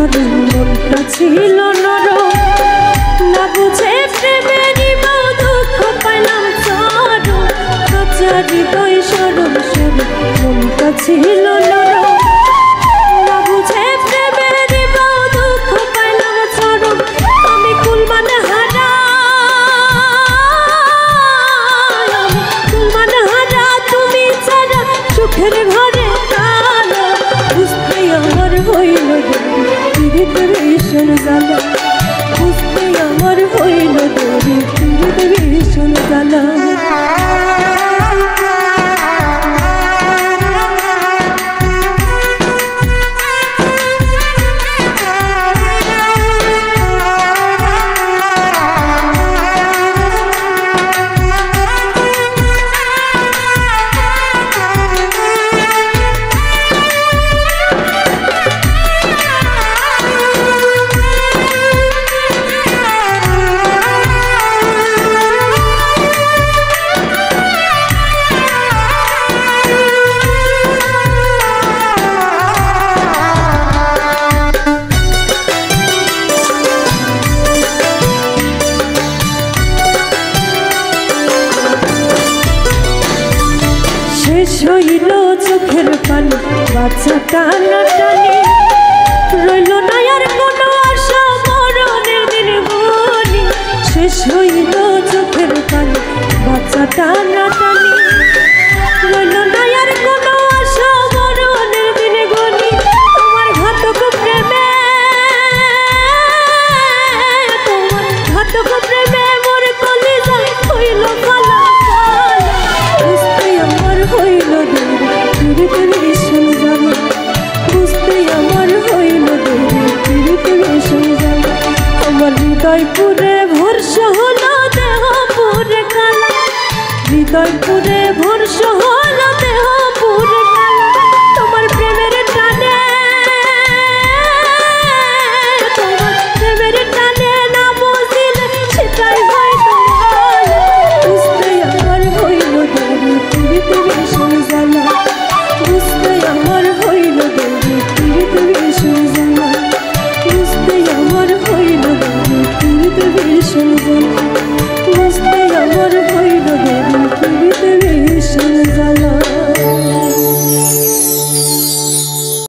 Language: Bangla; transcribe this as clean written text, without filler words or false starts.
ঝড় মনটা ছিল নরম না বুঝে প্রেমেরই দুঃখ পাইলাম চরম কাঁচা হৃদয় সরম সরম মনটা ছিল নরম না বুঝে প্রেমেরই দুঃখ পাইলাম চরম আমি কুলমান হারা কুলমান হারা তুমি ছাড়া সুখের ঘরে কালো বুঝতে আমার হইল পীড়িত ভীষণ জ্বালা বুঝতে আমার হইল পীড়িত ভীষণ জ্বালা শেষ হইল চোখের পানি বাচ্চা টানা টানি রইল না আর কোনো আশা মরণের দিন গুনি শেষ হইল চোখের পানি বাচ্চা টানা টানি রইল না আর কোনো আশা মরণের দিন গুনি তোমার ঘাতক প্রেমে তোমার ঘাতক প্রেমে মোর কলিজা হইল ফালা বুঝতে আমার হইল পীড়িত ভীষণ জ্বালা বুঝতে আমার হইল পীড়িত ভীষণ জ্বালা আমার হৃদয় পুরে ভরসা হলো দেহ পুরে কালা হৃদয় পুরে ভরসা হলো দেহ পুরে কালা তোমার প্রেমের টানে তোমার প্রেমের টানে না বুঝিলে সেটাই হয় তোমার বুঝতে আমার হইল পীড়িত ভীষণ জ্বালা বুঝতে আমার হইল পীড়িত ভীষণ জ্বালা বুঝতে আমার হইল পীড়িত ভীষণ জ্বালা